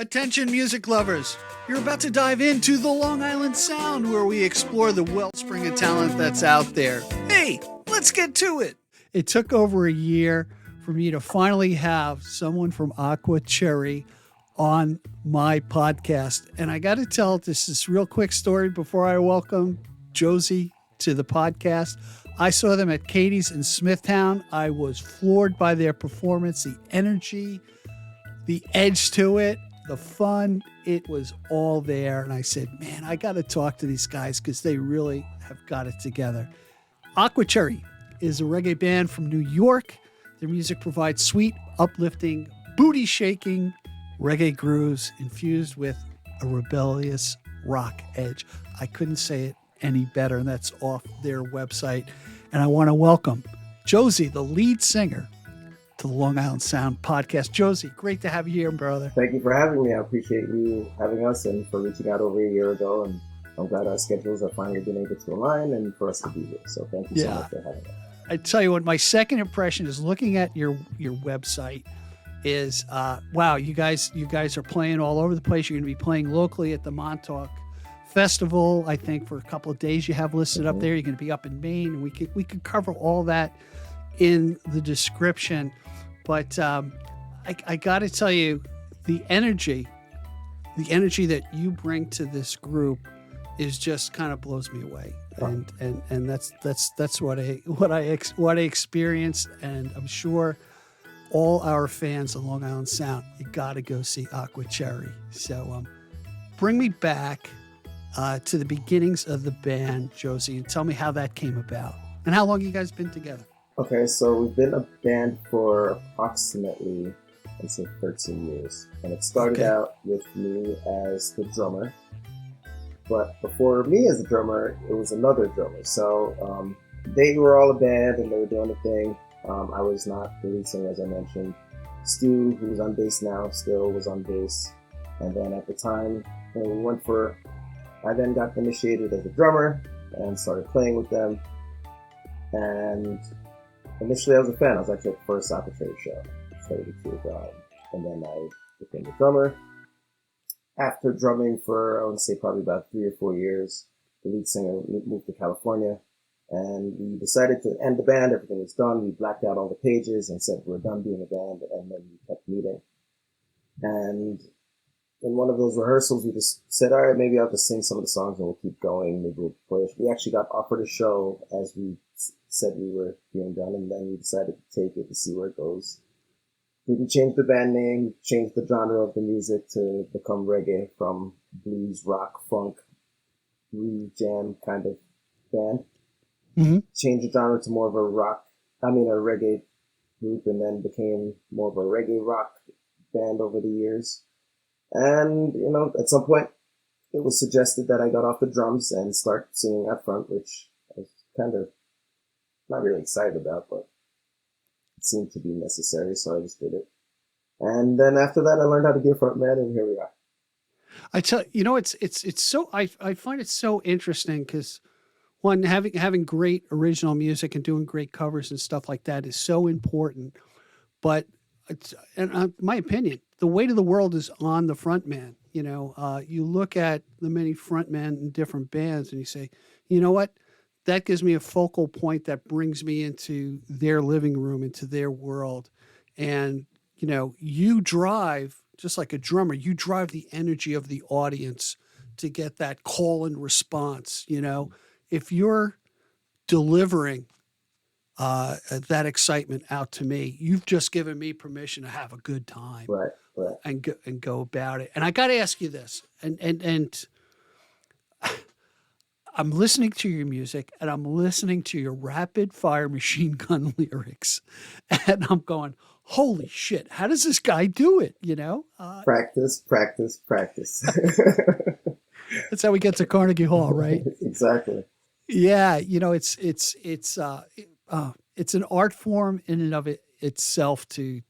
Attention music lovers, you're about to dive into the Long Island Sound where we explore the wellspring of talent that's out there. Hey, let's get to it. It took over a year for me to finally have someone from Aqua Cherry on my podcast. And I got to tell this real quick story before I welcome Josie to the podcast. I saw them at Katie's in Smithtown. I was floored by their performance, the energy, the edge to it, the fun. It was all there. And I said, man, I got to talk to these guys because they really have got it together. Aqua Cherry is a reggae band from New York. Their music provides sweet, uplifting, booty-shaking reggae grooves infused with a rebellious rock edge. I couldn't say it any better, and that's off their website. And I want to welcome Josie, the lead singer, to the Long Island Sound podcast. Josie, great to have you here, brother. Thank you for having me. I appreciate you having us and for reaching out over a year ago. And I'm glad our schedules are finally being able to align and for us to be here. So thank you so much for having us. I tell you what, my second impression is looking at your website is, wow, you guys are playing all over the place. You're going to be playing locally at the Montauk Festival, I think, for a couple of days you have listed up there. You're going to be up in Maine, and we could cover all that in the description. But I got to tell you, the energy that you bring to this group is just kind of blows me away. And that's what I experienced, and I'm sure all our fans of Long Island Sound, you got to go see Aqua Cherry. So bring me back to the beginnings of the band, Josie, and tell me how that came about and how long you guys been together. Okay, so we've been a band for approximately, I'd say, 13 years. And it started out with me as the drummer. But before me as the drummer, it was another drummer. So they were all a band and they were doing a thing. I was not the lead singer, as I mentioned. Stu, who's on bass now, still was on bass. And then at the time, I then got initiated as a drummer and started playing with them. And initially I was a fan. I was actually at the first Aqua Cherry show, to tell you the truth. And then I became a drummer. After drumming for, I would say, probably about 3 or 4 years, the lead singer moved to California, and we decided to end the band. Everything was done. We blacked out all the pages and said we're done being a band, and then we kept meeting. And in one of those rehearsals, we just said, all right, maybe I'll just sing some of the songs and we'll keep going. Maybe we'll play. We actually got offered a show as we said we were being done, and then we decided to take it to see where it goes. We changed the band name, changed the genre of the music to become reggae from blues, rock, funk, blues, jam kind of band. Mm-hmm. Changed the genre to more of a reggae group, and then became more of a reggae rock band over the years. And, at some point it was suggested that I got off the drums and start singing up front, which I was kind of not really excited about, but it seemed to be necessary, so I just did it. And then after that, I learned how to be a front man, and here we are. I tell you, it's so I find it so interesting because one, having great original music and doing great covers and stuff like that is so important. But my opinion, the weight of the world is on the front man. You look at the many front men in different bands, and you say, you know what? That gives me a focal point that brings me into their living room, into their world. And, you drive, just like a drummer, you drive the energy of the audience to get that call and response. If you're delivering that excitement out to me, you've just given me permission to have a good time. Right. And go about it. And I got to ask you this, and I'm listening to your music and I'm listening to your rapid fire machine gun lyrics, and I'm going, holy shit, how does this guy do it? Practice. That's how we get to Carnegie Hall, right? Exactly. Yeah. It's an art form in and of itself to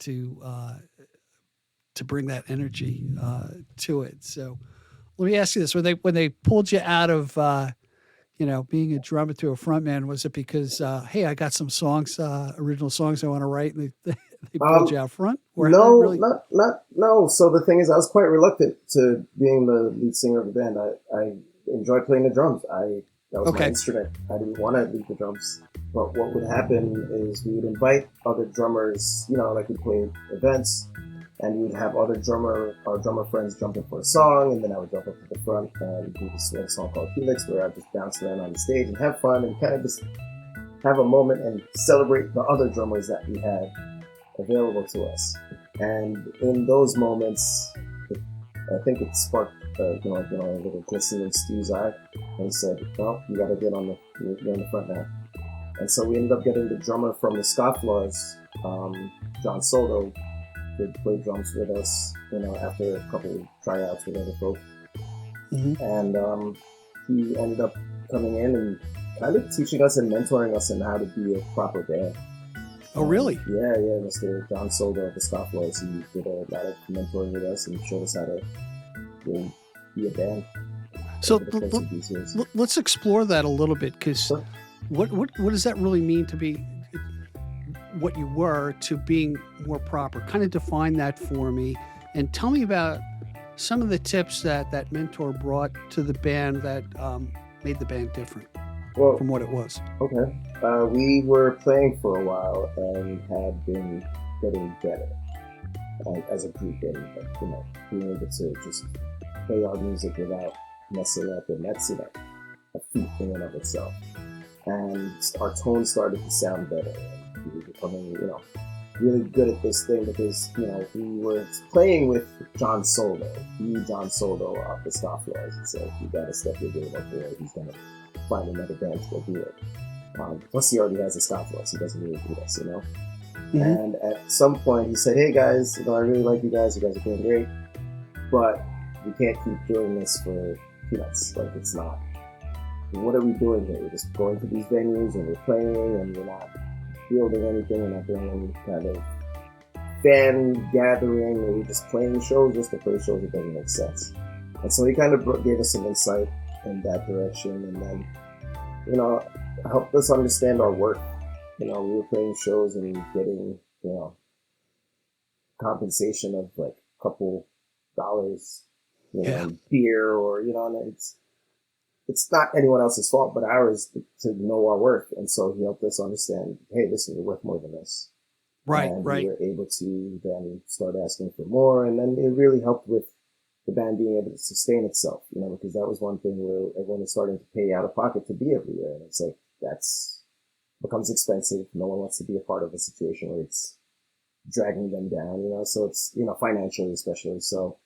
bring that energy to it. So let me ask you this: when they pulled you out of being a drummer to a front man, was it because hey, I got some songs, original songs I want to write, and They pulled you out front, or how did it No, really? no. So the thing is, I was quite reluctant to being the lead singer of the band. I enjoyed playing the drums. That was my Okay. instrument. I didn't want to lead the drums. But what would happen is we would invite other drummers, like we played events, and we would have our drummer friends jump in for a song, and then I would jump up to the front and do this little song called Felix, where I just bounce around on the stage and have fun and kind of just have a moment and celebrate the other drummers that we had available to us. And in those moments, I think it sparked, a little glisten in Steve's eye, and he said, "Well, you got to you're on the front now." And so we ended up getting the drummer from the Scofflaws, John Soldo, to play drums with us, after a couple of tryouts with other folks. Mm-hmm. And he ended up coming in and kind of teaching us and mentoring us in how to be a proper band. Oh, really? Yeah, Mr. John Soldo of the Scofflaws. He did a lot of mentoring with us and showed us how to be a band. So let's explore that a little bit, because Sure. what does that really mean to be what you were to being more proper? Kind of define that for me, and tell me about some of the tips that mentor brought to the band that made the band different from what it was. Okay. We were playing for a while and had been getting better as a group, and being able to just play our music without messing up, and that's a feat in and of itself. And our tone started to sound better, and we were becoming really good at this thing, because we were playing with John Soldo off the Scofflaws, and so you got to step your game up there. He's gonna find another band to go do it. Plus, he already has the Scofflaws. He doesn't really need us, Mm-hmm. And at some point, he said, "Hey guys, I really like you guys. You guys are doing great, but we can't keep doing this for peanuts. Like, it's not. What are we doing here? We're just going to these venues and we're playing, and we're not building anything. We're not doing any kind of fan gathering. We're just playing shows just to play shows. It doesn't make sense." And so he kind of gave us some insight in that direction, and then helped us understand our worth. We were playing shows and getting compensation of like a couple dollars, beer, or and it's not anyone else's fault but ours to know our worth. And so he helped us understand, hey, listen, you're worth more than this. Right. We were able to then start asking for more, and then it really helped with the band being able to sustain itself, because that was one thing where everyone is starting to pay out of pocket to be everywhere, and it's like that's becomes expensive. No one wants to be a part of a situation where it's dragging them down, so it's financially especially. So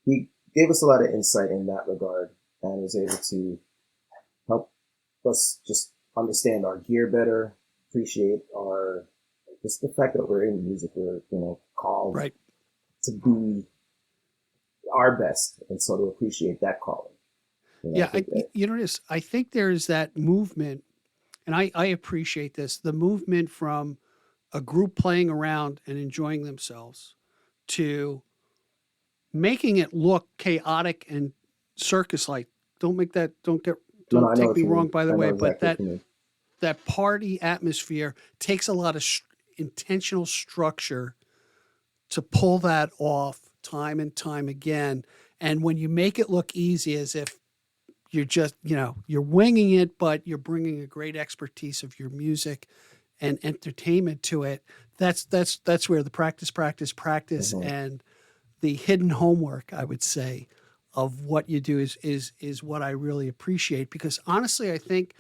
he gave us a lot of insight in that regard, and was able to help us just understand our gear better, appreciate just the fact that we're in music, we're called to be our best, and so to appreciate that calling. I think there's that movement, and I appreciate this, the movement from a group playing around and enjoying themselves to making it look chaotic and circus-like. Don't take me wrong, by the way, but that party atmosphere takes a lot of intentional structure to pull that off time and time again. And when you make it look easy, as if you're just, you're winging it, but you're bringing a great expertise of your music and entertainment to it. That's where the practice, Mm-hmm. and the hidden homework, I would say, of what you do is what I really appreciate. Because honestly, I think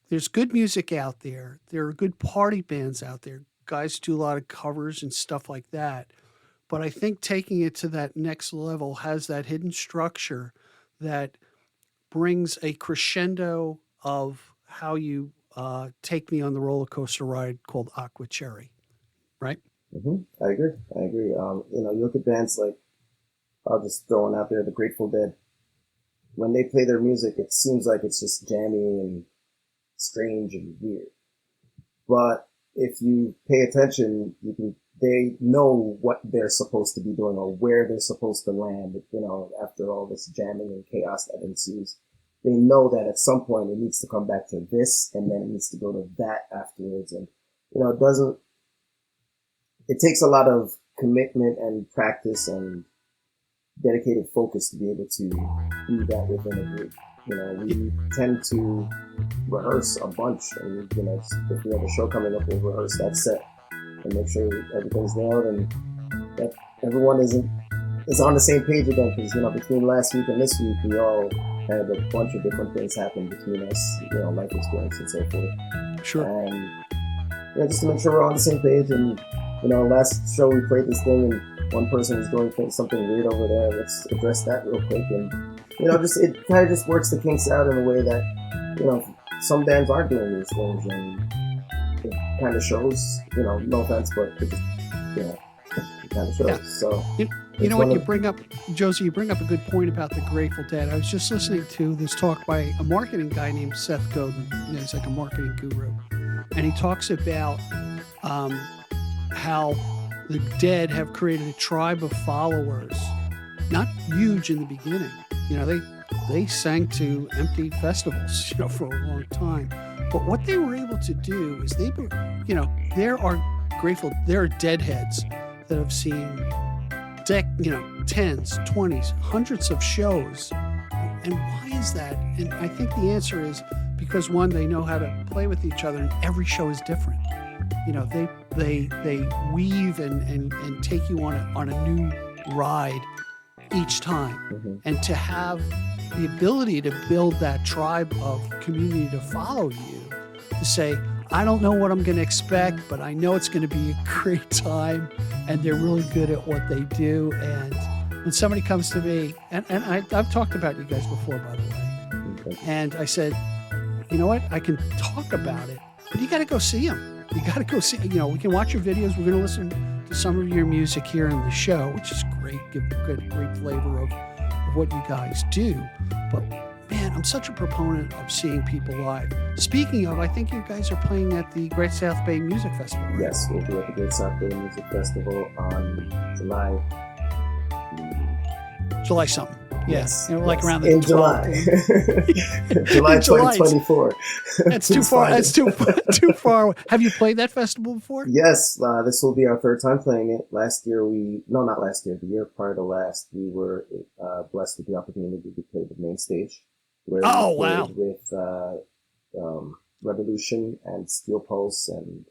there's good music out there. There are good party bands out there. Guys do a lot of covers and stuff like that. But I think taking it to that next level has that hidden structure that brings a crescendo of how you take me on the roller coaster ride called Aqua Cherry, right? Mm-hmm. I agree. You look at bands like, I'll just throw one out there, the Grateful Dead. When they play their music, it seems like it's just jammy and strange and weird. But if you pay attention, they know what they're supposed to be doing or where they're supposed to land, after all this jamming and chaos that ensues. They know that at some point it needs to come back to this, and then it needs to go to that afterwards. And, it it takes a lot of commitment and practice and dedicated focus to be able to do that within a group. You know, we tend to rehearse a bunch, and you know, if we have a show coming up, we'll rehearse that set and make sure everything's nailed and that everyone is on the same page again. Because you know, between last week and this week, we all had a bunch of different things happen between us. You know, life experience and so forth. Sure. And yeah, just to make sure we're on the same page. And you know, last show we played this thing, and one person was doing something weird over there. Let's address that real quick. And you know, just it kind of just works the kinks out in a way that you know some bands aren't doing these things, and it kind of shows. You know, no offense, but it just you know it kind of shows. Yeah. So you know what you bring up, Josie? You bring up a good point about the Grateful Dead. I was just listening to this talk by a marketing guy named Seth Godin. You know, he's like a marketing guru, and he talks about how the Dead have created a tribe of followers, not huge in the beginning. You know, they sang to empty festivals, you know, for a long time. But what they were able to do is you know, there are Deadheads that have seen tens, 20s, hundreds of shows. And why is that? And I think the answer is because one, they know how to play with each other, and every show is different. You know, they weave and take you on a new ride each time. Mm-hmm. And to have the ability to build that tribe of community to follow you, to say, I don't know what I'm going to expect, but I know it's going to be a great time, and they're really good at what they do. And when somebody comes to me, and I've talked about you guys before, by the way, Okay. and I said, you know what, I can talk about it, but you got to go see them. You got to go see, you know, we can watch your videos. We're going to listen to some of your music here in the show, which is great, give a great flavor of what you guys do. But man, I'm such a proponent of seeing people live. Speaking of, I think you guys are playing at the Great South Bay Music Festival, right? Yes, we'll be at the Great South Bay Music Festival on July something. Yes, you know, like yes. around the in 12th. July, July In 2024. That's too far. That's too far. Have you played that festival before? Yes, this will be our third time playing it. Last year not last year, the year prior to last, we were blessed with the opportunity to play the main stage. Where we played with Revolution and Steel Pulse and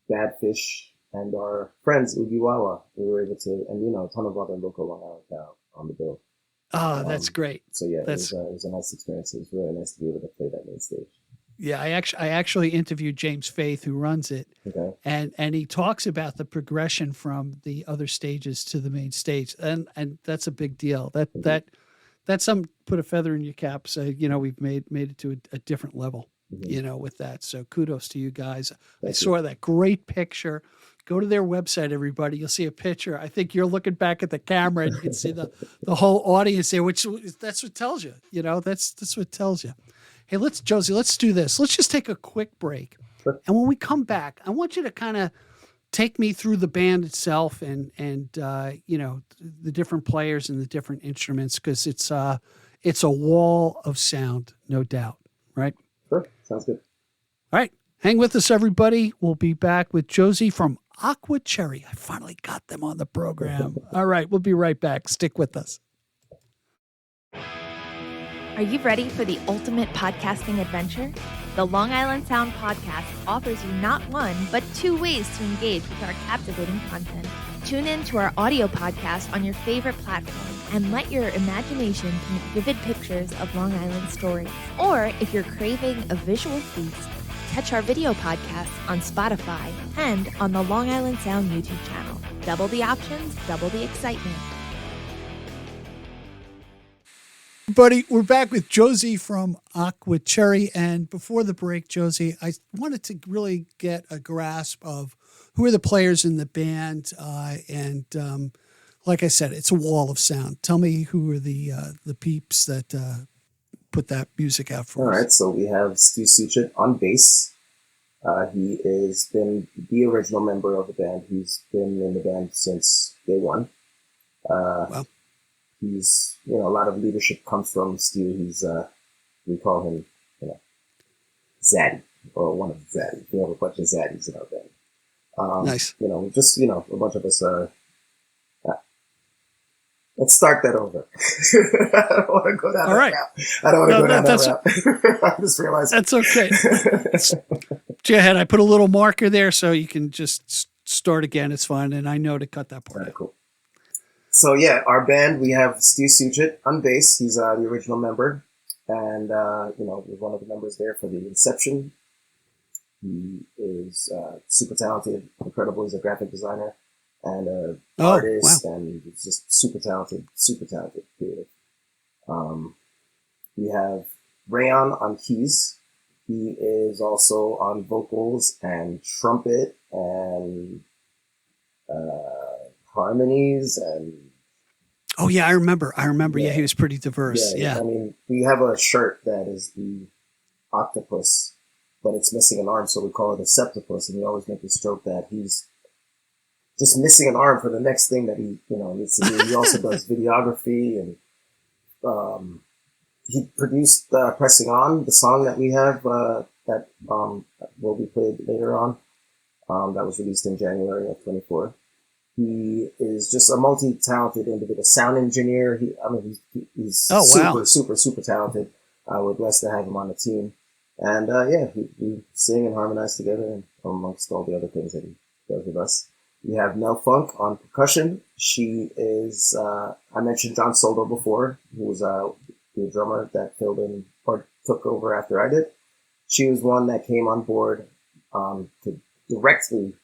Bad Fish and our friends Ugiwawa. We were able to, and you know, a ton of other local Long Island on the bill. Oh, that's great. So yeah, it was a nice experience. It was really nice to be able to play that main stage. Yeah, I actually interviewed James Faith, who runs it, okay. and he talks about the progression from the other stages to the main stage, and that's a big deal. That's some put a feather in your cap. Say, you know, we've made it to a different level, Mm-hmm. you know, with that. So kudos to you guys. Thank I saw that great picture. Go to their website, everybody. You'll see a picture. I think you're looking back at the camera and you can see the whole audience there, which that's what tells you, you know, that's what tells you. Hey, Josie, let's do this. Let's just take a quick break. Sure. And when we come back, I want you to kind of take me through the band itself and you know, the different players and the different instruments, because it's a wall of sound, no doubt. Right? Sure. Sounds good. All right. Hang with us, everybody. We'll be back with Josie from Aqua Cherry. I finally got them on the program. All right. We'll be right back. Stick with us. Are you ready for the ultimate podcasting adventure? The Long Island Sound Podcast offers you not one, but 2 ways to engage with our captivating content. Tune in to our audio podcast on your favorite platform and let your imagination paint vivid pictures of Long Island stories. Or if you're craving a visual feast, catch our video podcast on Spotify and on the Long Island Sound YouTube channel. Double the options, double the excitement. Buddy, we're back with Josie from Aqua Cherry. And before the break, Josie, I wanted to really get a grasp of who are the players in the band. And like I said, it's a wall of sound. Tell me who are the peeps that put that music out for us. All right, so we have Steve Suchet on bass. He has been the original member of the band. He's been in the band since day one. Wow. He's, you know, a lot of leadership comes from Steve. He's, we call him, you know, Zaddy, or one of Zaddy. If you have a bunch of Zaddies in our Nice. Just a bunch of us. Let's start that over. I don't want to go down that route. I don't want to go down that route. I just realized that's okay. Go ahead. I put a little marker there so you can just start again. It's fine, and I know to cut that part. Cool. So yeah, our band, we have Steve Suchet on bass. He's the original member, and was one of the members there for the inception. He is super talented, incredible. He's a graphic designer and an artist, and he's just super talented, creative. We have Rayon on keys. He is also on vocals and trumpet and harmonies and. Oh yeah, I remember. Yeah, he was pretty diverse. Yeah. I mean, we have a shirt that is the octopus, but it's missing an arm, so we call it a septopus, and we always make this joke that he's just missing an arm for the next thing that he needs to do. He also does videography, and he produced "Pressing On," the song that we have that will be played later on. That was released in January of 24. He is just a multi-talented individual, sound engineer. He's super talented. We're blessed to have him on the team. And we sing and harmonize together, and amongst all the other things that he does with us. We have Nell Funk on percussion. She is, I mentioned John Soldo before, who was the drummer that filled in or took over after I did. She was one that came on board to directly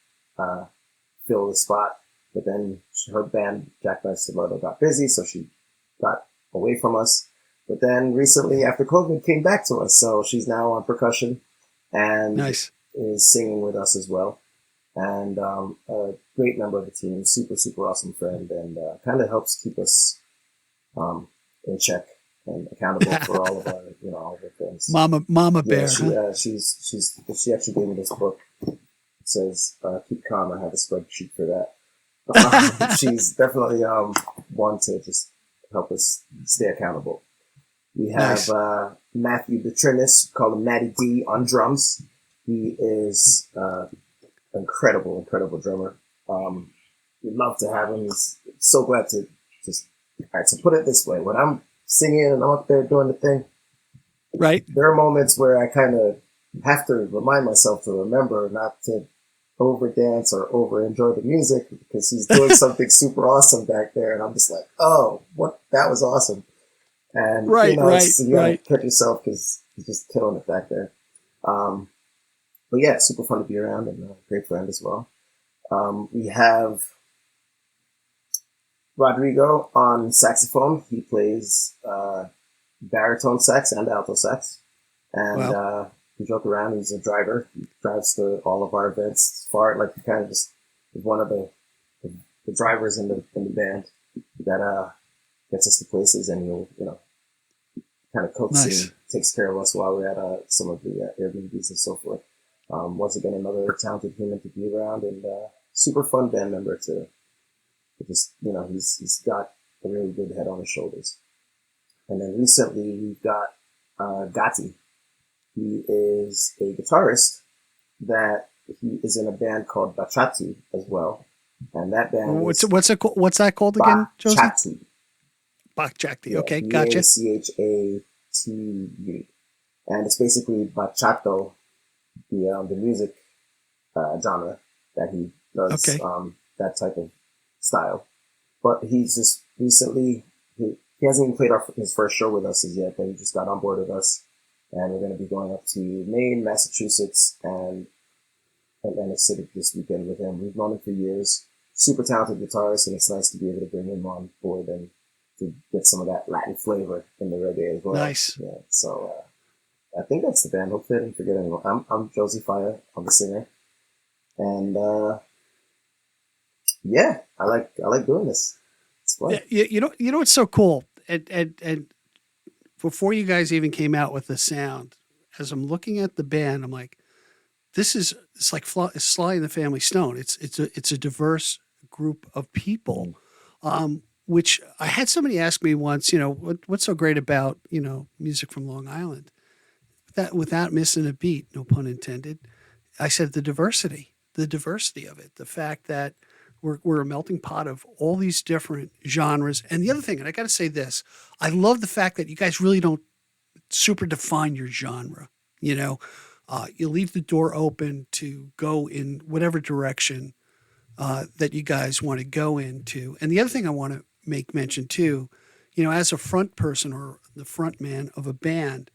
fill the spot. But then her band, Jackknife Stiletto, got busy, so she got away from us. But then recently, after COVID, came back to us. So she's now on percussion and is singing with us as well. And a great member of the team, super awesome friend, and kind of helps keep us in check and accountable for all of our, all of our things. Mama Bear. She actually gave me this book. It says, "Keep calm." I have a spreadsheet for that. She's definitely one to just help us stay accountable. We have Matthew Detrinis, call him Matty D, on drums. He is incredible drummer. We'd love to have him. He's so glad to just. All right, so put it this way: when I'm singing and I'm up there doing the thing, right? There are moments where I kind of have to remind myself to remember not to over dance or over enjoy the music, because he's doing something super awesome back there, and I'm just like, oh, what, that was awesome. And you gotta catch yourself because he's just killing it back there. But yeah, super fun to be around, and a great friend as well. We have Rodrigo on saxophone. He plays baritone sax and alto sax, and we joke around. He's a driver. He drives to all of our events. He kind of just is one of the drivers in the band that gets us to places, and he'll kind of coaxes and takes care of us while we're at some of the Airbnbs and so forth. Once again, another talented human to be around, and super fun band member to just he's got a really good head on his shoulders. And then recently we've got Dati. He is a guitarist that he is in a band called Bachati as well, and that band what's that called again, Josie? Bachati. Okay, gotcha. Bachatu, and it's basically bachato, the music genre that he does. Okay. That type of style, but he's just recently he hasn't even played his first show with us as yet, but he just got on board with us. And we're going to be going up to Maine, Massachusetts, and Atlantic City this weekend with him. We've known him for years. Super talented guitarist, and it's nice to be able to bring him on board and to get some of that Latin flavor in the reggae as well. Nice. Yeah. So I think that's the band. Hopefully I didn't forget anyone. I'm Josie Fire. I'm the singer. And I like doing this. It's fun. Yeah, you know what's so cool? And before you guys even came out with the sound, as I'm looking at the band, I'm like, it's like Sly and the Family Stone. It's a diverse group of people, which I had somebody ask me once, what's so great about, music from Long Island, that without missing a beat, no pun intended. I said, the diversity. the diversity of it, the fact that we're a melting pot of all these different genres. And the other thing, and I got to say this, I love the fact that you guys really don't super define your genre. You know, you leave the door open to go in whatever direction that you guys want to go into. And the other thing I want to make mention too, you know, as a front person or the front man of a band,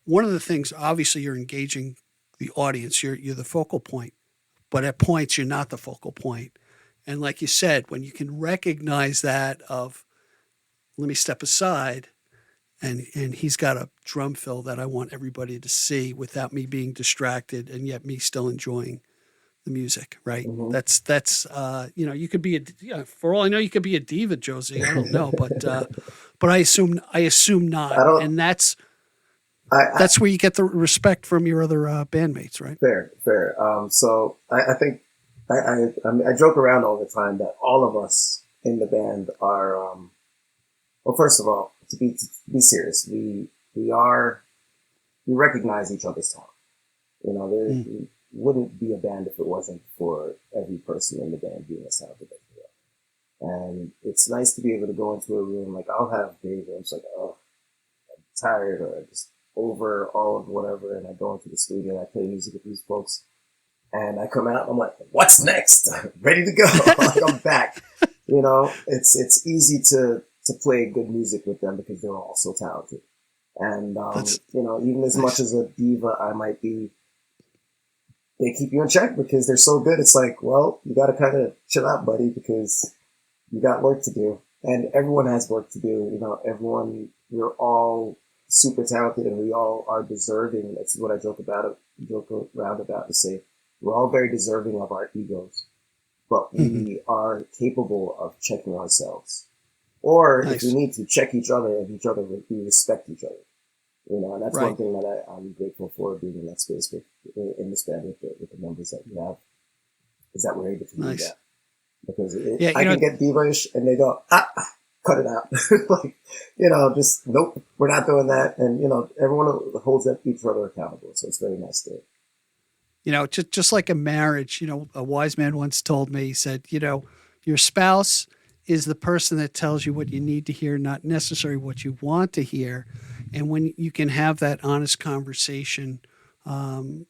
one of the things, obviously you're engaging the audience, you're the focal point, but at points you're not the focal point. And like you said, when you can recognize that of, let me step aside, and he's got a drum fill that I want everybody to see without me being distracted and yet me still enjoying the music, right? Mm-hmm. That's you know, you could be for all I know, you could be a diva, Josie. I don't know, but I assume not, and that's where you get the respect from your other bandmates, right? Fair. So I think I joke around all the time that all of us in the band are, well, first of all, to be serious, we recognize each other's talent. You know, there wouldn't be a band if it wasn't for every person in the band being a sound engineer. And it's nice to be able to go into a room, like I'll have days where I'm just like, oh, I'm tired or just over all of whatever, and I go into the studio and I play music with these folks. And I come out and I'm like, what's next? Ready to go. Like, I'm back. You know, it's easy to play good music with them because they're all so talented. And, you know, even as much as a diva I might be, they keep you in check because they're so good. It's like, well, you got to kind of chill out, buddy, because you got work to do. And everyone has work to do. You know, we're all super talented and we all are deserving. That's what I joke around about to say. We're all very deserving of our egos, but we are capable of checking ourselves. Or if we need to check each other, we respect each other. You know, and that's one thing that I'm grateful for being in that space in this band with the members that we have, is that we're able to do that. Because I can get diva-ish and they go, cut it out. Like, you know, just, nope, we're not doing that. And, you know, everyone holds each other accountable. So it's very nice to. You know, just like a marriage, you know, a wise man once told me, he said, you know, your spouse is the person that tells you what you need to hear, not necessarily what you want to hear. And when you can have that honest conversation, and,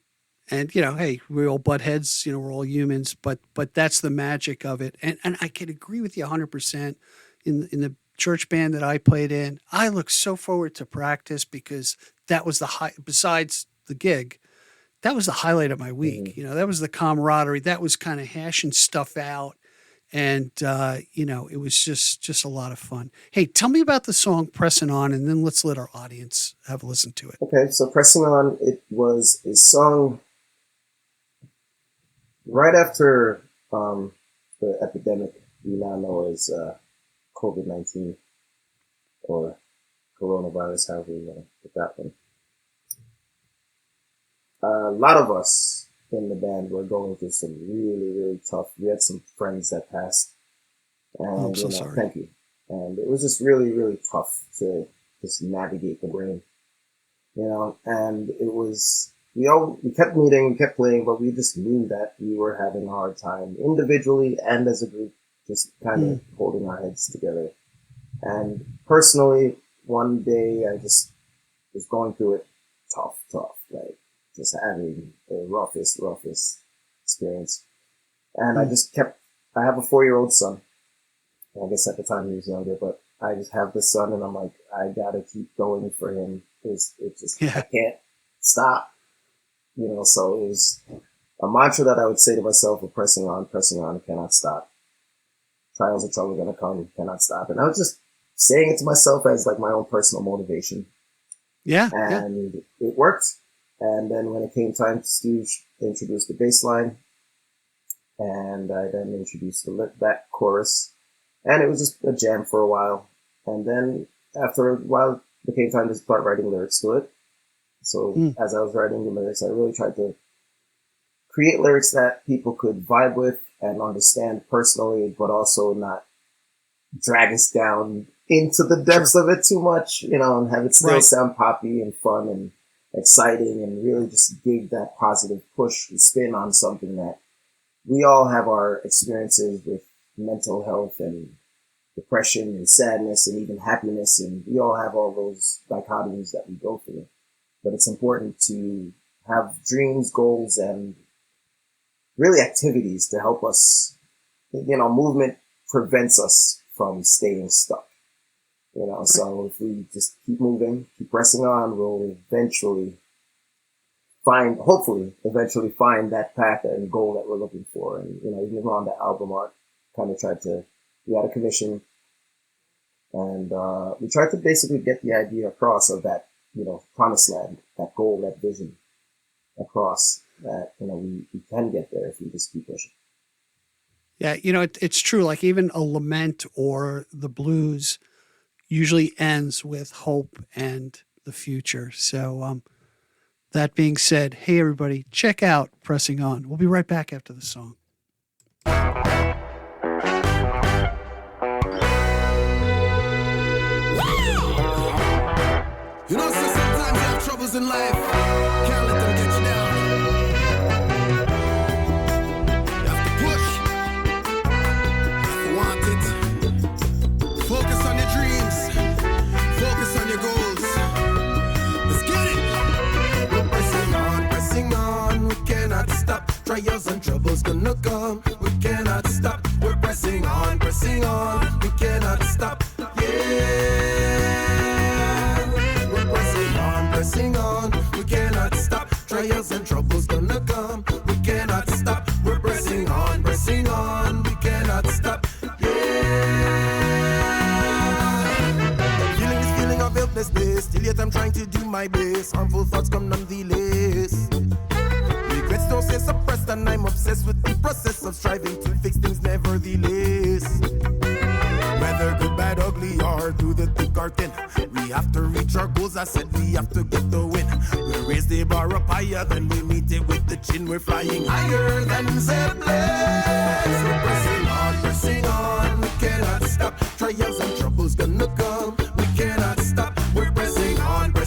you know, hey, we're all butt heads, you know, we're all humans, but that's the magic of it. And I can agree with you 100%. In the church band that I played in, I look so forward to practice because that was besides the gig, that was the highlight of my week. Mm-hmm. You know, that was the camaraderie. That was kind of hashing stuff out. And, you know, it was just a lot of fun. Hey, tell me about the song Pressing On, and then let's let our audience have a listen to it. Okay, so Pressing On, it was a song right after the epidemic we now know as COVID-19 or coronavirus, however you want to put that one. A lot of us in the band were going through some really, really tough. We had some friends that passed, and I'm so sorry. Thank you. And it was just really, really tough to just navigate the brain, you know. And it was we kept meeting, we kept playing, but we just knew that we were having a hard time individually and as a group, just kind of holding our heads together. And personally, one day I just was going through it tough, like just having the roughest experience. And I have a 4-year-old son. I guess at the time he was younger, but I just have this son and I'm like, I gotta keep going for him. I can't stop, you know, so it was a mantra that I would say to myself of pressing on, cannot stop. Trials and trouble are gonna come, cannot stop. And I was just saying it to myself as like my own personal motivation. Yeah. And it worked. And then when it came time to Steve introduce the bass line, and I then introduced that chorus, and it was just a jam for a while. And then after a while, it became time to start writing lyrics to it. So as I was writing the lyrics, I really tried to create lyrics that people could vibe with and understand personally, but also not drag us down into the depths of it too much, you know, and have it still sound poppy and fun and exciting, and really just give that positive push and spin on something that we all have our experiences with mental health and depression and sadness and even happiness, and we all have all those dichotomies that we go through. But it's important to have dreams, goals, and really activities to help us. Movement prevents us from staying stuck. So if we just keep moving, keep pressing on, we'll hopefully eventually find that path and goal that we're looking for. And, even on the album art, we had a commission, and we tried to basically get the idea across of that, promised land, that goal, that vision across, that, we can get there if we just keep pushing. Yeah, it's true. Like even a lament or the blues usually ends with hope and the future. So that being said, hey, everybody, check out Pressing On. We'll be right back after the song. Sometimes you have troubles in life. Can't let them get you down. You have to push. You want it. Focus on your dreams. Focus on your goals. Let's get it. We're pressing on. We cannot stop. Trials and troubles gonna come. We cannot stop. We're pressing on. We cannot stop. Pressing on, we cannot stop. Trials and troubles gonna come. We cannot stop. We're pressing on, we cannot stop. Feeling this feeling of helplessness. Still yet I'm trying to do my best. Harmful thoughts come nonetheless. Regrets don't stay suppressed, and I'm obsessed with the process of striving to fix things nevertheless. Whether good, bad, ugly, or through the thick or thin, we have to reach our goals. I said we have to get the win. We raise the bar up higher, then we meet it with the chin. We're flying higher than setbacks. We're pressing on. We cannot stop. Trials and troubles gonna come. We cannot stop. We're pressing on. We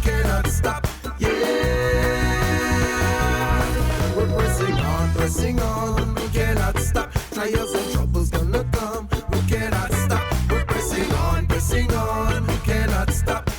cannot stop. Yeah. We're pressing on. We cannot stop. Trials and troubles gonna come. We cannot stop. We're pressing on. We cannot stop.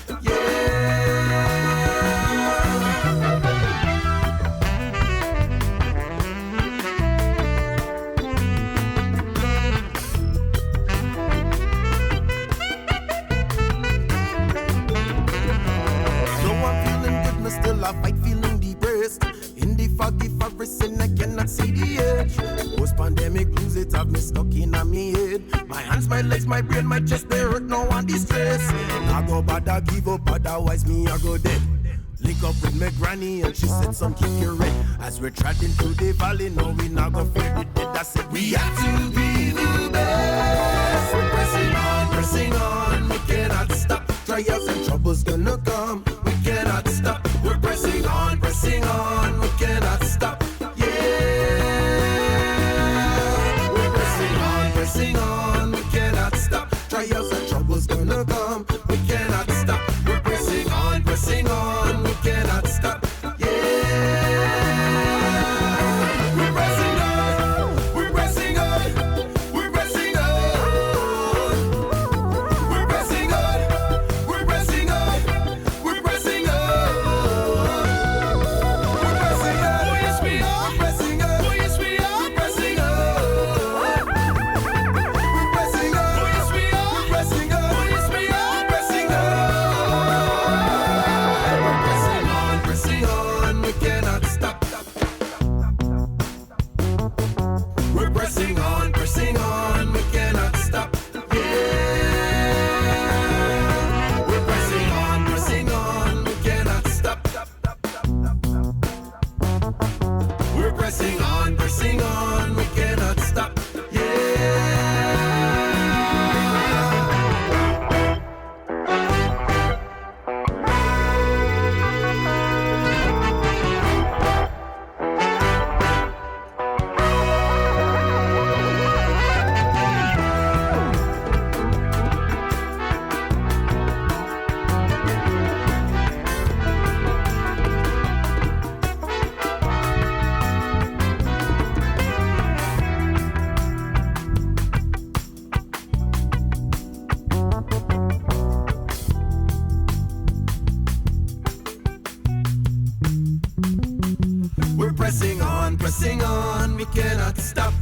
Still I fight feeling depressed. In the foggy forest and I cannot see the edge. Post-pandemic blues, it have me stuck in a me head. My hands, my legs, my brain, my chest, they hurt, no one distress. I go bad, I give up, otherwise me I go dead. Link up with my granny and she said some kick your red. As we're treading through the valley, no we not go fear the dead. I said we have to be the best. We're pressing on, we cannot stop. Trials and troubles gonna come, we cannot stop. We're pressing on, we cannot stop. Yeah, we're pressing on, we cannot stop. Trials and troubles gonna come, we cannot stop. We're pressing on, we cannot stop. Pressing pressing on, we cannot stop.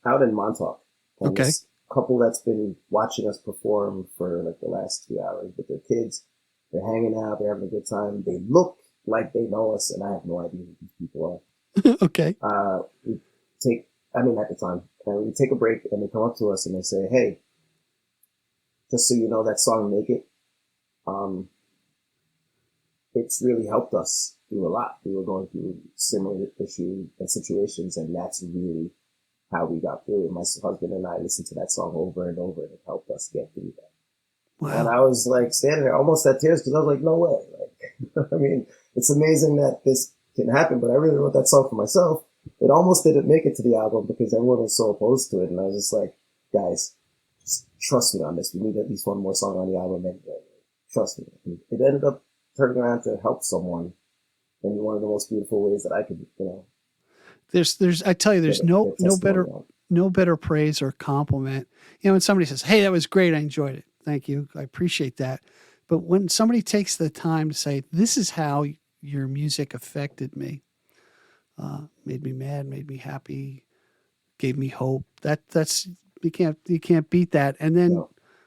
Out in Montauk. And Okay. This couple that's been watching us perform for like the last 2 hours with their kids. They're hanging out. They're having a good time. They look like they know us, and I have no idea who these people are. Okay. We take, I mean, at the time, and we take a break, and they come up to us and they say, "Hey, just so you know, that song "Make It," it's really helped us through a lot. We were going through similar issues and situations, and that's really how we got through it. My husband and I listened to that song over and over, and it helped us get through that. Wow. And I was like standing there almost at tears because I was like, no way. Like, I mean, it's amazing that this can happen, but I really wrote that song for myself. It almost didn't make it to the album because everyone was so opposed to it. And I was just like, guys, just trust me on this. We need at least one more song on the album. And trust me. And it ended up turning around to help someone in one of the most beautiful ways that I could, There's, I tell you, there's no better praise or compliment. When somebody says, "Hey, that was great. I enjoyed it. Thank you. I appreciate that." But when somebody takes the time to say, "This is how your music affected me, made me mad, made me happy, gave me hope," that's, you can't beat that. And then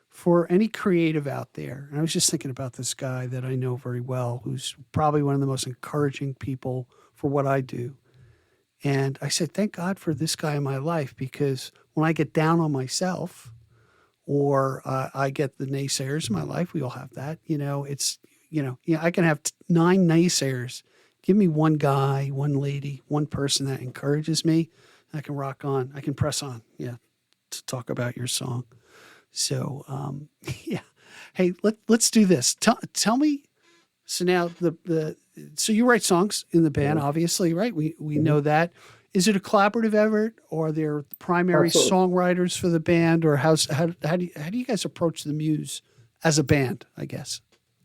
for any creative out there, and I was just thinking about this guy that I know very well, who's probably one of the most encouraging people for what I do. And I said, thank God for this guy in my life, because when I get down on myself, or I get the naysayers in my life, we all have that. It's, I can have 9 naysayers. Give me one guy, one lady, one person that encourages me. I can rock on. I can press on. Yeah, to talk about your song. So, yeah. Hey, let's do this. Tell me. So now so you write songs in the band, obviously, right? We know that. Is it a collaborative effort, or are there primary songwriters for the band, or how do you guys approach the muse as a band, I guess?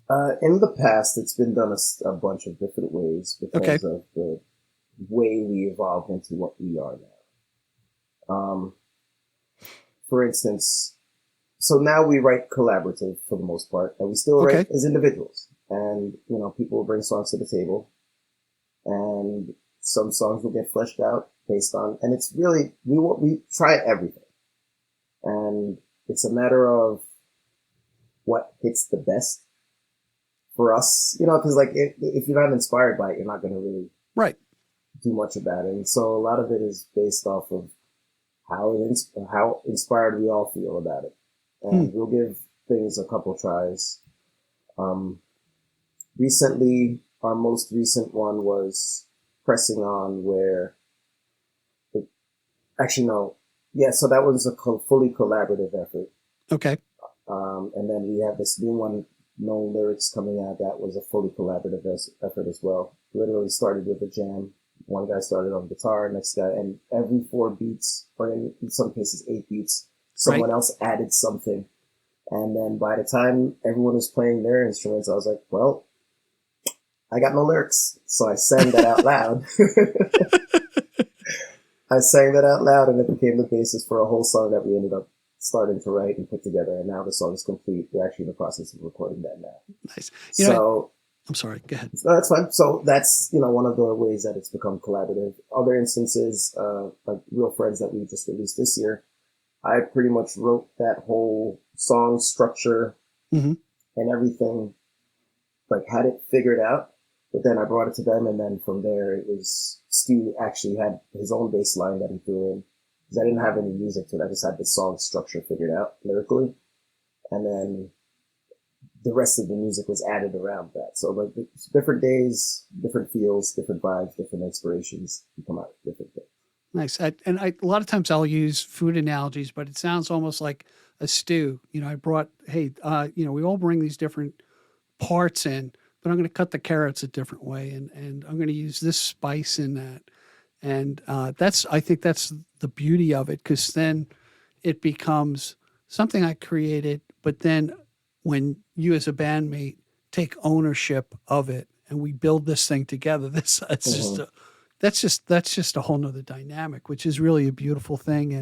In the past, it's been done a bunch of different ways because of the way we evolved into what we are now. For instance, so now we write collaborative for the most part, and we still write as individuals. And, people will bring songs to the table, and some songs will get fleshed out based on, and it's really, we try everything. And it's a matter of what hits the best for us, because like if you're not inspired by it, you're not going to really do much about it. And so a lot of it is based off of how inspired we all feel about it. And we'll give things a couple tries. Recently, our most recent one was Pressing On, where so that was a fully collaborative effort. Okay. And then we have this new one, No Lyrics, coming out. That was a fully collaborative effort as well. Literally started with a jam. One guy started on guitar, next guy, and every 4 beats, or in some cases 8 beats, someone else added something. And then by the time everyone was playing their instruments, I was like, well, I got no lyrics. So I sang that out loud. And it became the basis for a whole song that we ended up starting to write and put together. And now the song is complete. We're actually in the process of recording that now. Nice. I'm sorry, go ahead. No, that's fine. So that's, one of the ways that it's become collaborative. Other instances, like Real Friends that we just released this year, I pretty much wrote that whole song structure and everything, like had it figured out. But then I brought it to them, and then from there it was Steve actually had his own bass line that he threw in, because I didn't have any music to it. I just had the song structure figured out lyrically, and then the rest of the music was added around that. So like different days, different feels, different vibes, different inspirations come out of different things. Nice. A lot of times I'll use food analogies, but it sounds almost like a stew. I brought, we all bring these different parts in, but I'm going to cut the carrots a different way, and I'm going to use this spice in that. And I think that's the beauty of it, because then it becomes something I created, but then when you as a bandmate take ownership of it and we build this thing together, that's just a whole nother dynamic, which is really a beautiful thing,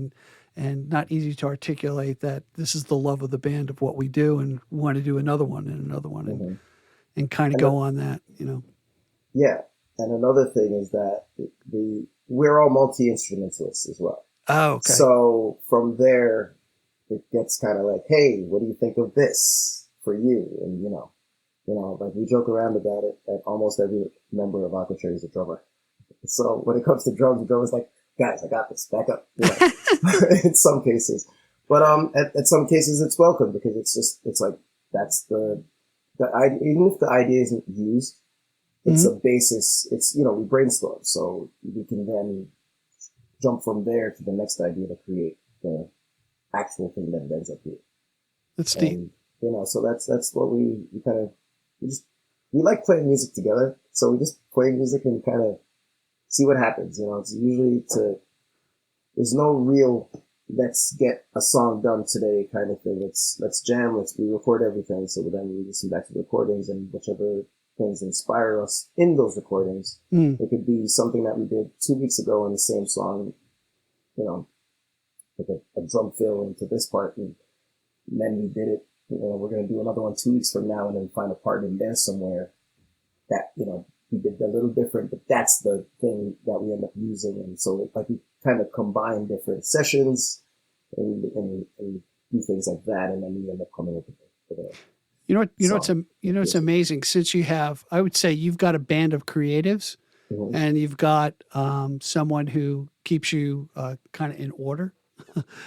and not easy to articulate that this is the love of the band of what we do, and we want to do another one and another one and kind of go on that, Yeah. And another thing is that we're all multi-instrumentalists as well. Oh, okay. So from there, it gets kind of like, hey, what do you think of this for you? And, like we joke around about it, and almost every member of Aqua Cherry is a drummer. So when it comes to drums, the drummer's like, guys, I got this, back up, in some cases. But at some cases, it's welcome because it's like, that's the idea. Even if the idea isn't used, it's a basis. It's, we brainstorm. So we can then jump from there to the next idea to create the actual thing that it ends up being. That's deep. And, so that's what we like playing music together. So we just play music and kind of see what happens. It's usually there's no real, let's get a song done today kind of thing. Let's jam, we record everything. So then we listen back to the recordings and whichever things inspire us in those recordings. It could be something that we did 2 weeks ago on the same song, like a drum fill into this part. And then we did it, we're going to do another one 2 weeks from now and then find a part in there somewhere that, we did a little different, but that's the thing that we end up using. And so we kind of combine different sessions and do things like that. And then we end up coming up with a it's amazing since you have, I would say you've got a band of creatives and you've got someone who keeps you kind of in order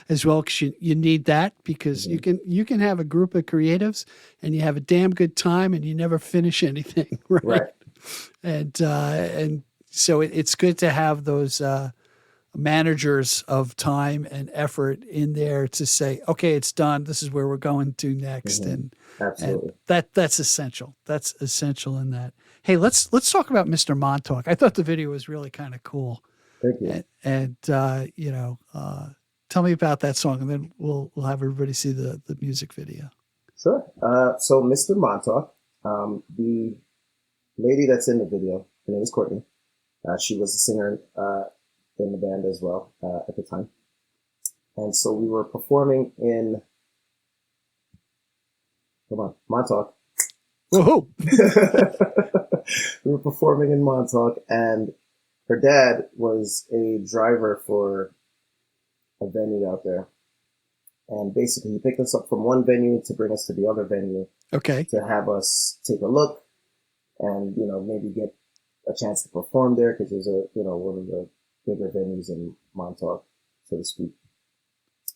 as well. Cause you need that because you can have a group of creatives and you have a damn good time and you never finish anything. Right. And so it's good to have those managers of time and effort in there to say, okay, it's done. This is where we're going to next. Absolutely. And that's essential. That's essential in that. Hey, let's talk about Mr. Montauk. I thought the video was really kind of cool. Thank you. And tell me about that song and then we'll have everybody see the music video. Sure. So Mr. Montauk, the lady that's in the video, her name is Courtney. She was a singer in the band as well at the time. And so we were performing in Montauk. Whoa! We were performing in Montauk, and her dad was a driver for a venue out there. And basically, he picked us up from one venue to bring us to the other venue. Okay. To have us take a look and, maybe get a chance to perform there because there's one of the bigger venues in Montauk, so to speak.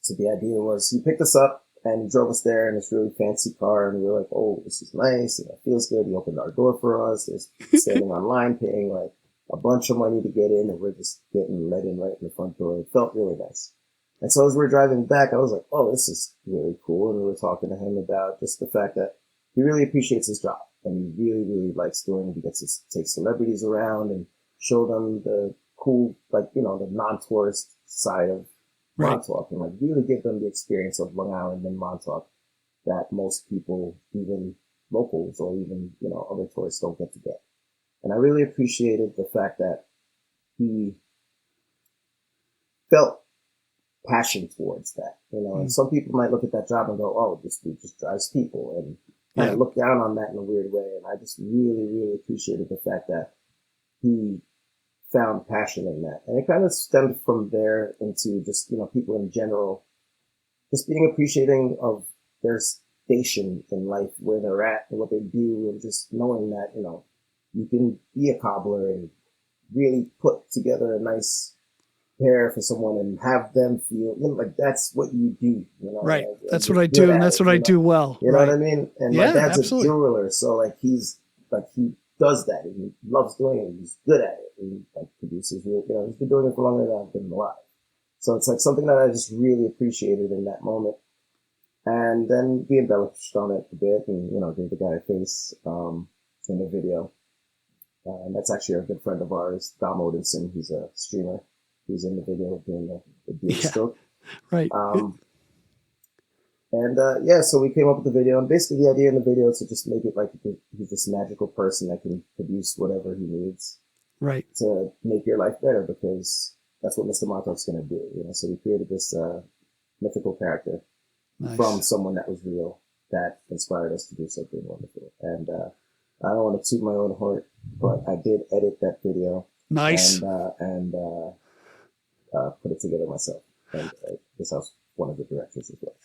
So the idea was he picked us up and he drove us there in this really fancy car and we were like, oh, this is nice and it feels good. He opened our door for us. There's standing online paying like a bunch of money to get in and we're just getting let in right in the front door. It felt really nice. And so as we're driving back, I was like, oh, this is really cool. And we were talking to him about just the fact that he really appreciates his job and he really, really likes doing it. He gets to take celebrities around and show them the cool, the non-tourist side of Montauk and really give them the experience of Long Island and Montauk that most people, even locals or even, other tourists don't get to get. And I really appreciated the fact that he felt passion towards that, and some people might look at that job and go, oh, this dude just drives people and kind of look down on that in a weird way. And I just really, really appreciated the fact that he found passion in that. And it kind of stemmed from there into just, people in general, just being appreciating of their station in life, where they're at and what they do, and just knowing that, you can be a cobbler and really put together a nice pair for someone and have them feel, that's what you do, Right. That's what I do, and that's what I do well. You know what I mean? And my dad's absolutely. a jeweler, so he does that, and he loves doing it, and he's good at it, and produces, he's been doing it for longer than I've been alive. So it's something that I just really appreciated in that moment. And then we embellished on it a bit and, gave the guy a face, in the video. And that's actually a good friend of ours, Dom Odinson. He's a streamer. He's in the video doing the beard stroke. Right. So we came up with the video, and basically the idea in the video is to just make it like he's this magical person that can produce whatever he needs. Right. To make your life better, because that's what Mr. Montauk's going to do. So we created this mythical character from someone that was real that inspired us to do something wonderful. And I don't want to toot my own but I did edit that video. Nice. And put it together myself. And this was one of the directors as well.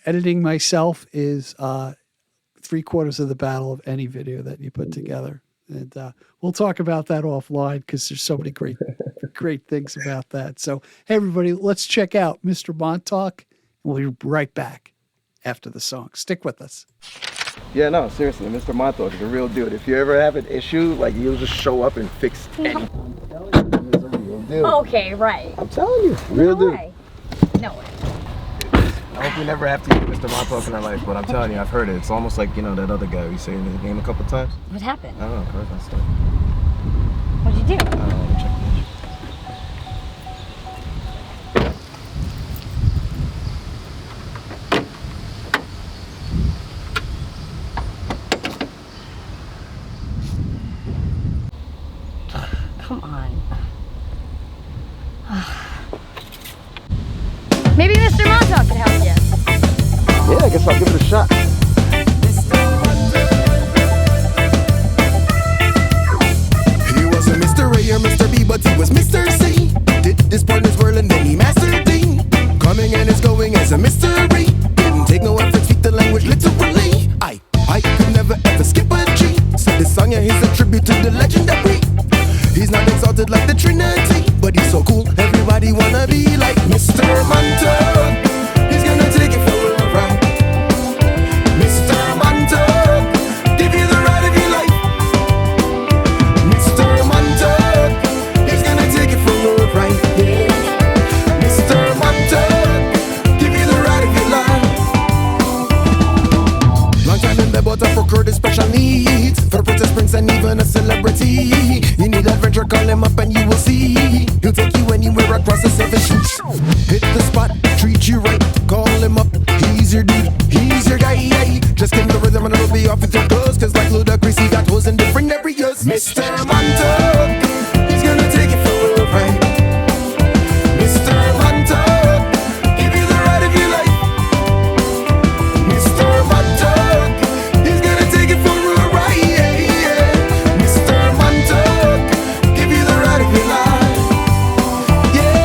Editing myself is 3/4 of the battle of any video that you put together. And we'll talk about that offline because there's so many great things about that. So, hey, everybody, let's check out Mr. Montauk, and we'll be right back after the song. Stick with us. Yeah, no, seriously, Mr. Montauk is a real dude. If you ever have an issue, like, he'll just show up and fix anything. He's a real dude. Okay, right. I'm telling you, real dude. Way. No way. I hope we never have to use Mr. Montauk in our life, but I'm telling you, I've heard it. It's almost like, that other guy we say in the game a couple times. What happened? I don't know, Kurt, I started. What'd you do? Let me check the issue. Come on. Maybe Mr. Montauk can help you. Yeah, I guess I'll give it a shot. He wasn't Mr. A or Mr. B, but he was Mr. C. Did this partner's world and then he mastered D. Coming and is going as a mystery. Didn't take no effort, speak the language literally. I could never ever skip a G. So this song, yeah, he's a tribute to the legendary. He's not exalted like the Trinity, but he's so cool, everybody wanna be like Mr. Montauk. He's gonna take it for a ride. Mr. Montauk, give you the ride of your life. Mr. Montauk, he's gonna take it for a ride. Yeah. Mr. Montauk, give you the ride of your life. Long time in the bottom for Curtis special needs, for Princess Prince and even a celebrity. You need adventure, call him up and you will see. He'll take you anywhere across the 7 seas. Hit the spot, treat you right, call him up. He's your dude, he's your guy. Just give him the rhythm and it'll be off with your clothes. Cause like Ludacris, he got hoes in different areas. Mr. Montauk, he's gonna take it for a ride. Mr. Montauk, give you the ride of your life. Mr. Montauk, he's gonna take it for a ride. Mr. Montauk, give you the ride of your life. Yeah.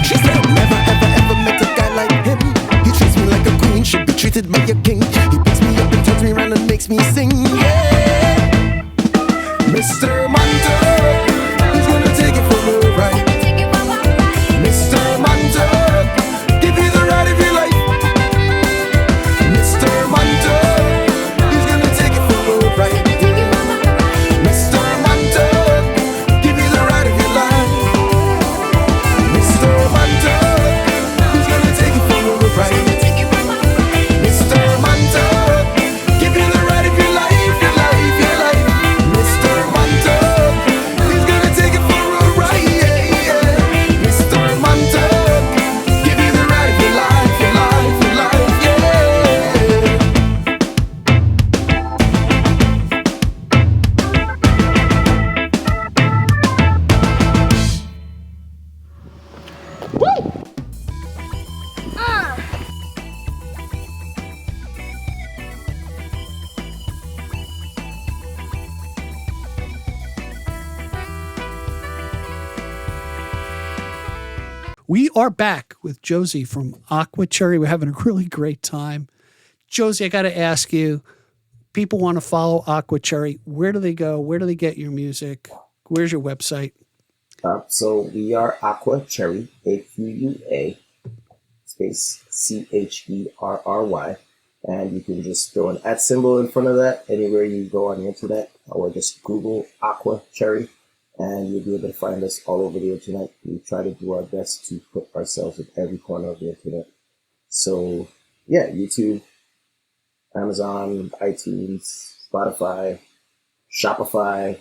She said, never ever ever met a guy like him. He treats me like a queen, should be treated by a king. He picks me up and turns me around and makes me sing. Yeah. Mr. Montauk, he's gonna take it for a ride. Mr. Montauk, give you the ride of your life. Mr. Montauk, he's gonna take it for a ride. Mr. Montauk, give you the ride of your life. Mr. Montauk, he's gonna take it for a ride. Mr. Montauk, give you the ride of your life, your life, your life. Mr. Montauk, he's gonna take it for a ride. Mr. Montauk, give you the ride of your life, your life, your life, yeah. We are back with Josie from Aqua Cherry. We're having a really great time. Josie, I got to ask you, people want to follow Aqua Cherry. Where do they go? Where do they get your music? Where's your website? So we are Aqua Cherry, AQUA, space CHERRY. And you can just throw an @ symbol in front of that anywhere you go on the internet, or just Google Aqua Cherry, and you'll be able to find us all over the internet. We try to do our best to put ourselves in every corner of the internet. So yeah, YouTube, Amazon, iTunes, Spotify, Shopify,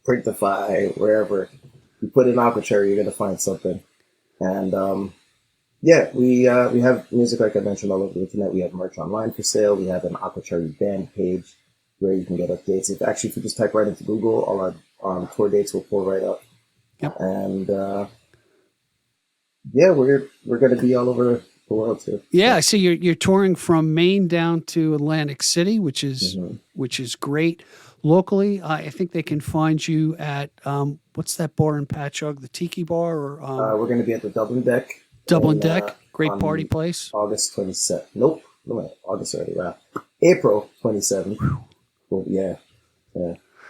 Printify, wherever you put in Aqua Cherry, you're gonna find something. And Yeah, we have music, like I mentioned, all over the internet. We have merch online for sale. We have an Aqua Cherry band page where you can get updates. If you just type right into Google, all our tour dates will pull right up. Yep. And yeah, we're going to be all over the world too. Yeah, I see you're touring from Maine down to Atlantic City, which is great. Locally, I think they can find you at what's that bar in Patchogue, the Tiki Bar, or we're going to be at the Dublin Deck. Dublin Deck, great party place. August 27th. Nope, no, August already. Wow, April 27th. Well, yeah.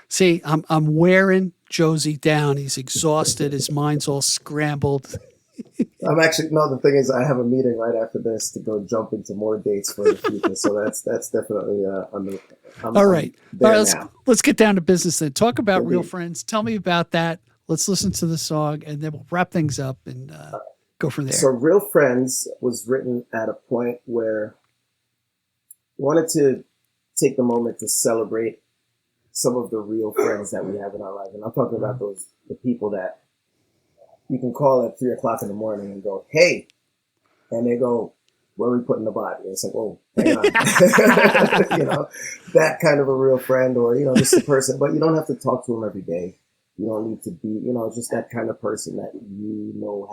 See, I'm wearing Josie down. He's exhausted. His mind's all scrambled. I'm actually the thing is, I have a meeting right after this to go jump into more dates for the future. So that's definitely all right. Let's get down to business then. Talk about Real Friends. Tell me about that. Let's listen to the song, and then we'll wrap things up and go from there. So Real Friends was written at a point where I wanted to take the moment to celebrate some of the real friends that we have in our lives. And I'm talking about the people that you can call at 3:00 in the morning and go, "Hey," and they go, "Where are we putting the body?" And it's like, "Oh, hang on." That kind of a real friend, or, just a person, but you don't have to talk to them every day. You don't need to be, just that kind of person that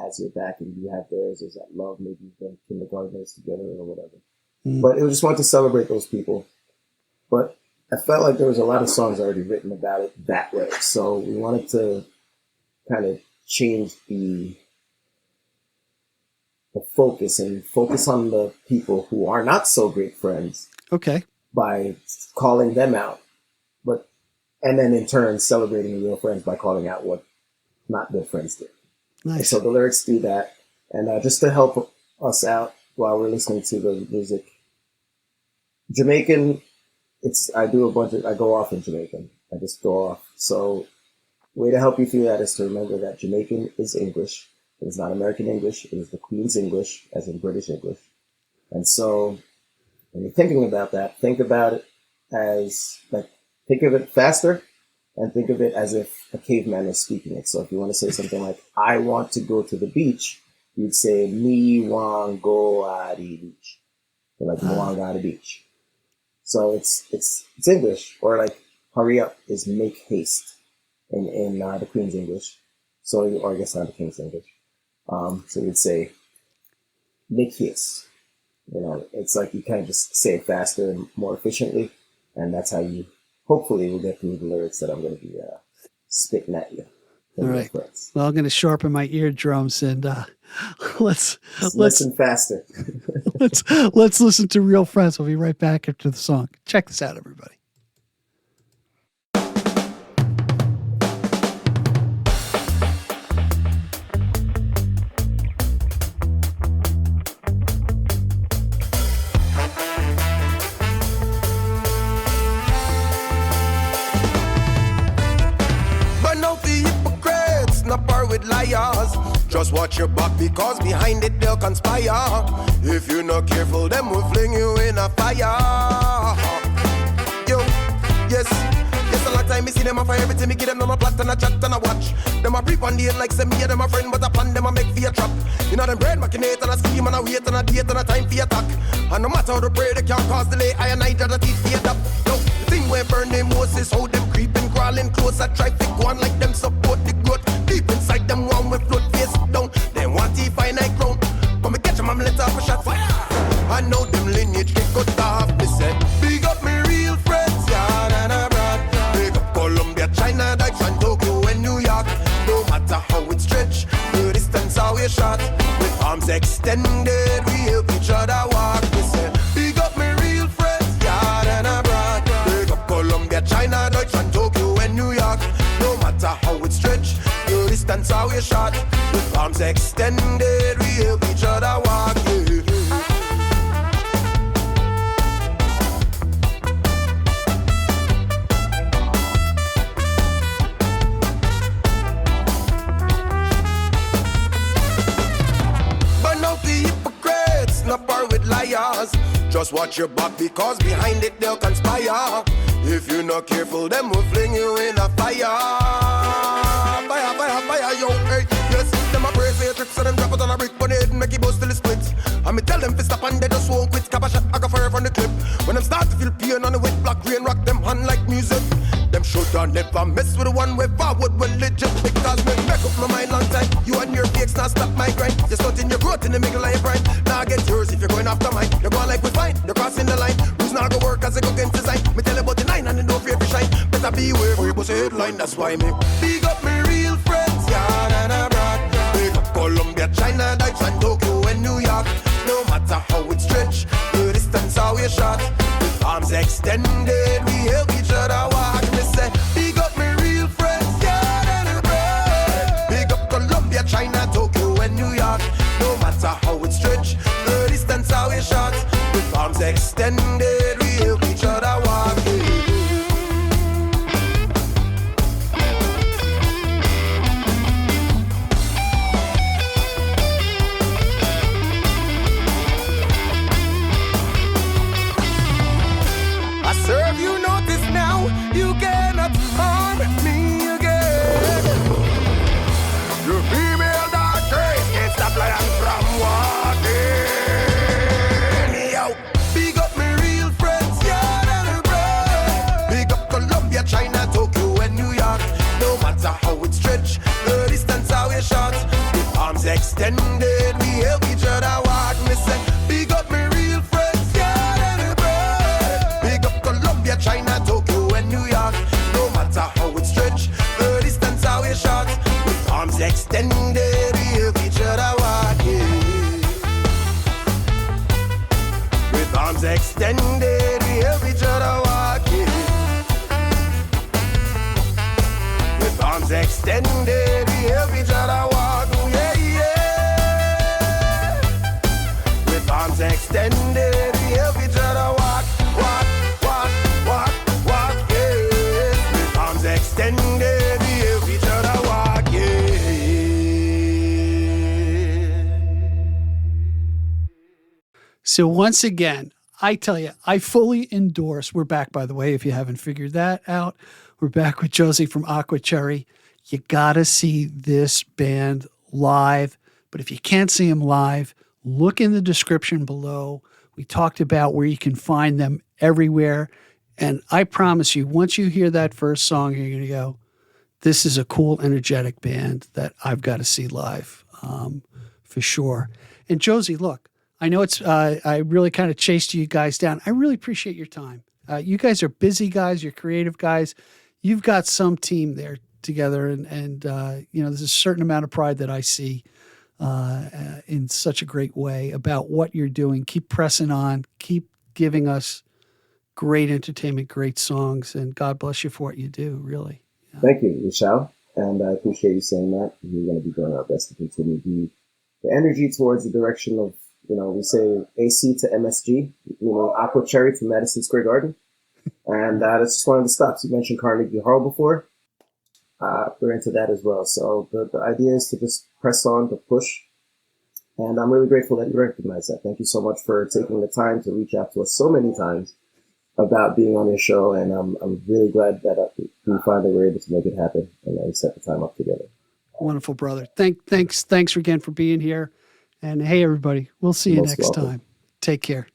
has your back and you have theirs. There's that love. Maybe you've been kindergartners together or whatever. But it was just wanted to celebrate those people. But I felt like there was a lot of songs already written about it that way. So we wanted to kind of change the focus and focus on the people who are not so great friends. Okay. By calling them out. And then in turn celebrating the real friends by calling out what not good friends did. Nice. And so the lyrics do that. And just to help us out while we're listening to the music, Jamaican, I go off in Jamaican. I just go off. So way to help you through that is to remember that Jamaican is English. It is not American English. It is the Queen's English, as in British English. And so when you're thinking about that, think about it as think of it faster and think of it as if a caveman is speaking it. So if you want to say something like, "I want to go to the beach," you'd say, "Me want go to the beach." Or like, "Me want go to the beach." So it's English. Or like, "Hurry up" is "make haste" in the Queen's English. So, or I guess not the King's English. So you'd say, "Make haste." It's like you kind of just say it faster and more efficiently. And that's how you hopefully will get through the lyrics that I'm going to be spitting at you. All right. Well, I'm going to sharpen my eardrums and let's listen faster. let's listen to Real Friends. We'll be right back after the song. Check this out, everybody. Liars, just watch your back because behind it they'll conspire. If you're not careful, them will fling you in a fire. Yo, yes, a long time me see them a fire everything me give them no plot and a chat and a watch. Them a brief on the end like say me and them a friend, but a plan them a make for a trap. Them brain machinate and a scheme and a wait and a date and a time for attack. And no matter how they pray, they can't cause delay. I and I that a teeth for that. Yo, the thing where burn them Moses, how them creeping, crawling close at traffic, go on like them support the growth. Deep inside them one with float face down. They want to find I crown. But me catch them, I'm let off a shot fire. I know them lineage get cut off. Me said, big up me real friends, yeah, and abroad. Big up Colombia, China, Deutschland, Tokyo, and New York. No matter how it stretch, the distance how we shot. With arms extended, we help each other walk. Me said, big up me real friends, yeah, and abroad. Big up Colombia, China, Deutschland, Tokyo, and New York. No matter how it stretch, the distance how we shot. With arms extended, we help each other walk. But now the hypocrites, not par with liars. Just watch your back because behind it they'll conspire. If you're not careful, them will fling you in a fire. Fire, yo, hey, yes. Them a pray for your tricks and them drop it on a brick, but they make it bust till it split. And me tell them to stop and they just won't quit. Cap a shot, I go fire from the clip. When I'm start to feel pain on the wet black rain, rock them hand like music. Them shoulda never mess with the one way forward when legit. Because me make up my mind long time. You and your fakes not stop my grind. You're starting your growth in the middle of your grind. Now get yours if you're going after mine. You're going like we fine, you're crossing the line. Who's not gonna work as a go against design? Me tell you about the line and then don't fear to shine. Better beware for you bust a headline, that's why me big up me real friends, yard and abroad. Big up Colombia, China, Deutschland, Tokyo and New York. No matter how it stretch, the distance how we shot. With arms extended, we help each other walk. Me say, big up me real friends, yard and abroad. Big up Colombia, China, Tokyo and New York. No matter how it stretch, the distance how we shot. With arms extended, we help each other walk. Serve you notice now, you cannot harm me again. Your female dark trace can't stop lion from walking. Yo, big up my real friends, yard and abroad. Big up Colombia, China, Tokyo and New York. No matter how it stretch, the distance how we shot. With arms extended, we help each other walk. Me say, big up my real friends, yard and abroad. Big up Colombia, China, Tokyo and New York. No matter how it stretch, the distance how we shot. With arms extended, we help each other walk. With arms extended, we help each other walk. With arms extended, we help each other walk. Yeah, yeah. With arms extended, we help each other walk. Walk, yeah. With arms extended, we help each other walk, yeah. So once again, I tell you, I fully endorse. We're back, by the way, if you haven't figured that out. We're back with Josie from Aqua Cherry. You got to see this band live. But if you can't see them live, look in the description below. We talked about where you can find them everywhere. And I promise you, once you hear that first song, you're going to go, this is a cool, energetic band that I've got to see live for sure. And Josie, look, I know it's, I really kind of chased you guys down. I really appreciate your time. You guys are busy guys. You're creative guys. You've got some team there together. And you know, there's a certain amount of pride that I see in such a great way about what you're doing. Keep pressing on. Keep giving us great entertainment, great songs, and God bless you for what you do, really. Yeah. Thank you, Michelle. And I appreciate you saying that. We're going to be doing our best to continue the energy towards the direction of, you know, we say AC to MSG, you know, Aqua Cherry to Madison Square Garden. And that's just one of the stops. You mentioned Carnegie Hall before. We're into that as well. So the idea is to just press on, to push. And I'm really grateful that you recognize that. Thank you so much for taking the time to reach out to us so many times about being on your show. And I'm really glad that we finally were able to make it happen and that we set the time up together. Wonderful, brother. Thanks again for being here. And hey, everybody, we'll see you next time. Take care.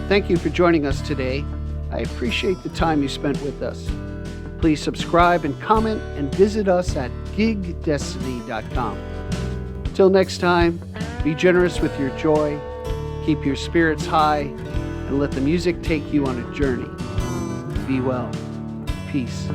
Thank you for joining us today. I appreciate the time you spent with us. Please subscribe and comment and visit us at gigdestiny.com. Till next time, be generous with your joy, keep your spirits high, and let the music take you on a journey. Be well. Peace.